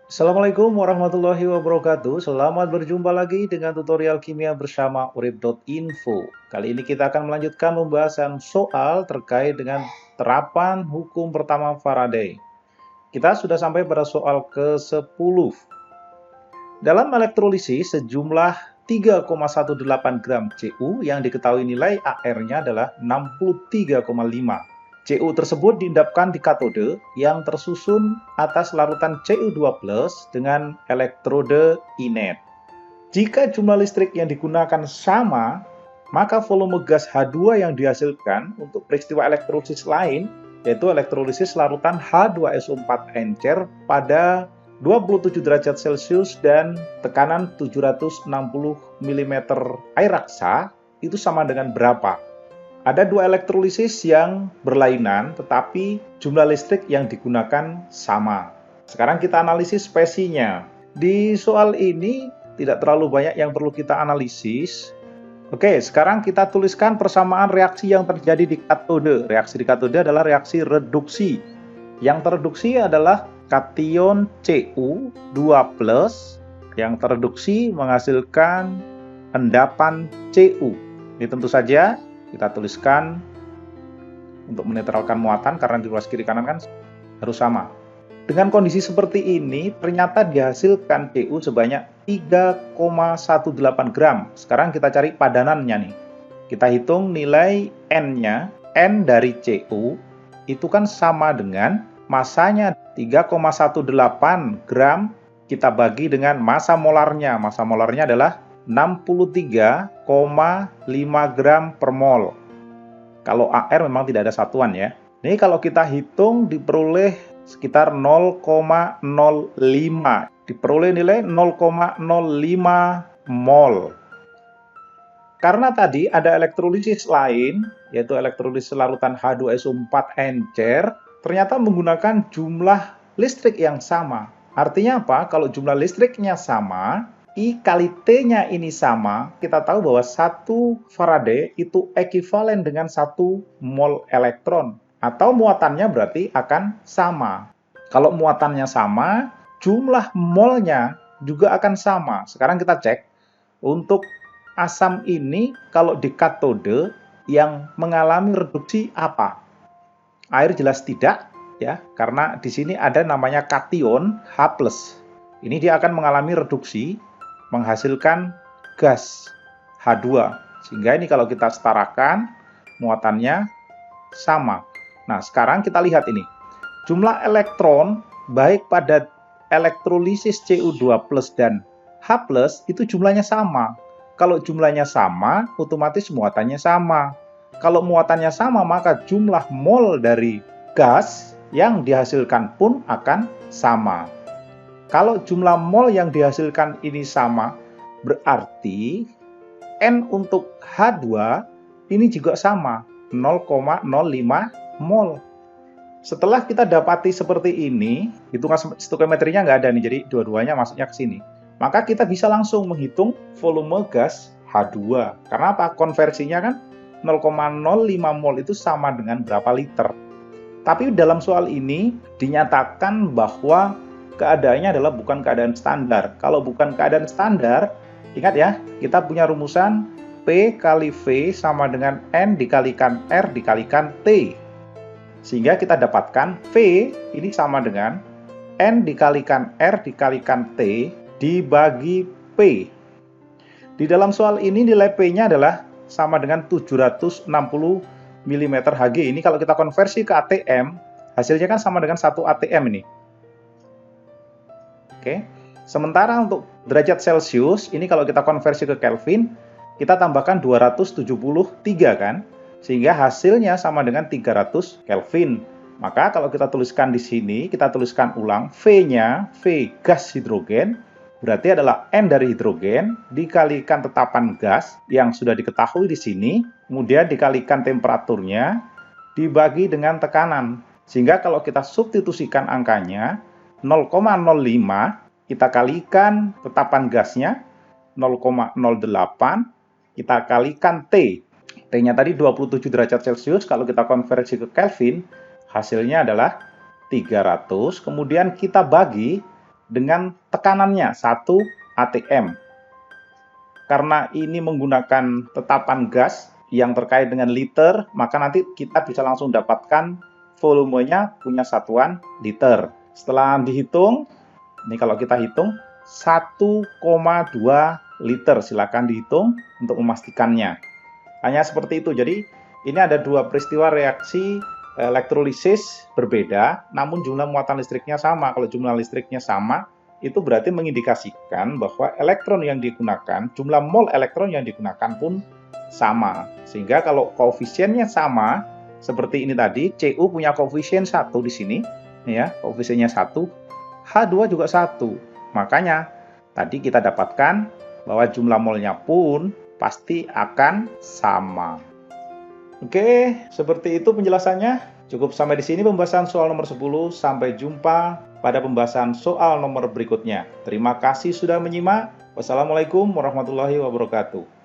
Assalamualaikum warahmatullahi wabarakatuh. Selamat berjumpa lagi dengan tutorial kimia bersama urip.info. Kali ini kita akan melanjutkan pembahasan soal terkait dengan terapan hukum pertama Faraday. Kita sudah sampai pada soal ke-10. Dalam elektrolisis, sejumlah 3,18 gram Cu yang diketahui nilai AR-nya adalah 63,5. Cu tersebut diendapkan di katode yang tersusun atas larutan Cu2+ dengan elektrode inet. Jika jumlah listrik yang digunakan sama, maka volume gas H2 yang dihasilkan untuk peristiwa elektrolisis lain, yaitu elektrolisis larutan H2SO4 encer pada 27 derajat Celcius dan tekanan 760 mm air raksa, itu sama dengan berapa? Ada dua elektrolisis yang berlainan, tetapi jumlah listrik yang digunakan sama. Sekarang kita analisis spesinya. Di soal ini tidak terlalu banyak yang perlu kita analisis. Oke, sekarang kita tuliskan persamaan reaksi yang terjadi di katode. Reaksi di katode adalah reaksi reduksi. Yang tereduksi adalah kation Cu2+, yang tereduksi menghasilkan endapan Cu. Ini tentu saja kita tuliskan untuk menetralkan muatan karena di ruas kiri kanan kan harus sama. Dengan kondisi seperti ini, ternyata dihasilkan Cu sebanyak 3,18 gram. Sekarang kita cari padanannya nih. Kita hitung nilai N-nya. N dari Cu itu kan sama dengan masanya 3,18 gram kita bagi dengan massa molarnya. Massa molarnya adalah 63,5 gram per mol. Kalau AR memang tidak ada satuan ya. Ini kalau kita hitung diperoleh sekitar 0,05. Diperoleh nilai 0,05 mol. Karena tadi ada elektrolisis lain, yaitu elektrolisis larutan H2SO4 encer, ternyata menggunakan jumlah listrik yang sama. Artinya apa? Kalau jumlah listriknya sama, I kali T-nya ini sama, kita tahu bahwa 1 Faraday itu ekuivalen dengan 1 mol elektron. Atau muatannya berarti akan sama. Kalau muatannya sama, jumlah molnya juga akan sama. Sekarang kita cek, untuk asam ini kalau di katode yang mengalami reduksi apa? Air jelas tidak, ya, karena di sini ada namanya kation H+. Ini dia akan mengalami reduksi, menghasilkan gas H2. Sehingga ini kalau kita setarakan, muatannya sama. Nah, sekarang kita lihat ini. Jumlah elektron, baik pada elektrolisis Cu2+ dan H+, itu jumlahnya sama. Kalau jumlahnya sama, otomatis muatannya sama. Kalau muatannya sama, maka jumlah mol dari gas yang dihasilkan pun akan sama. Kalau jumlah mol yang dihasilkan ini sama, berarti N untuk H2 ini juga sama, 0,05 mol. Setelah kita dapati seperti ini, hitungan stoikiometrinya nggak ada nih, jadi dua-duanya masuknya ke sini. Maka kita bisa langsung menghitung volume gas H2. Karena apa? Konversinya kan 0,05 mol itu sama dengan berapa liter. Tapi dalam soal ini dinyatakan bahwa keadaannya adalah bukan keadaan standar. Kalau bukan keadaan standar, ingat ya, kita punya rumusan P kali V sama dengan N dikalikan R dikalikan T. Sehingga kita dapatkan V ini sama dengan N dikalikan R dikalikan T dibagi P. Di dalam soal ini nilai P-nya adalah sama dengan 760 mm Hg. Ini kalau kita konversi ke ATM, hasilnya kan sama dengan 1 ATM ini. Oke. Sementara untuk derajat Celcius, ini kalau kita konversi ke Kelvin, kita tambahkan 273 kan? Sehingga hasilnya sama dengan 300 Kelvin. Maka kalau kita tuliskan di sini, kita tuliskan ulang V-nya, V gas hidrogen, berarti adalah N dari hidrogen, dikalikan tetapan gas yang sudah diketahui di sini, kemudian dikalikan temperaturnya, dibagi dengan tekanan. Sehingga kalau kita substitusikan angkanya, 0,05 kita kalikan tetapan gasnya 0,08 kita kalikan T. T-nya tadi 27 derajat Celcius, kalau kita konversi ke Kelvin hasilnya adalah 300, kemudian kita bagi dengan tekanannya 1 atm. Karena ini menggunakan tetapan gas yang terkait dengan liter, maka nanti kita bisa langsung dapatkan volumenya punya satuan liter. Setelah dihitung, ini kalau kita hitung 1,2 liter, silakan dihitung untuk memastikannya. Hanya seperti itu. Jadi ini ada dua peristiwa reaksi elektrolisis berbeda, namun jumlah muatan listriknya sama. Kalau jumlah listriknya sama, itu berarti mengindikasikan bahwa elektron yang digunakan, jumlah mol elektron yang digunakan pun sama. Sehingga kalau koefisiennya sama, seperti ini tadi, Cu punya koefisien 1 di sini, ya, koefisiennya 1, H2 juga 1. Makanya tadi kita dapatkan bahwa jumlah molnya pun pasti akan sama. Oke, seperti itu penjelasannya. Cukup sampai di sini pembahasan soal nomor 10. Sampai jumpa pada pembahasan soal nomor berikutnya. Terima kasih sudah menyimak. Wassalamualaikum warahmatullahi wabarakatuh.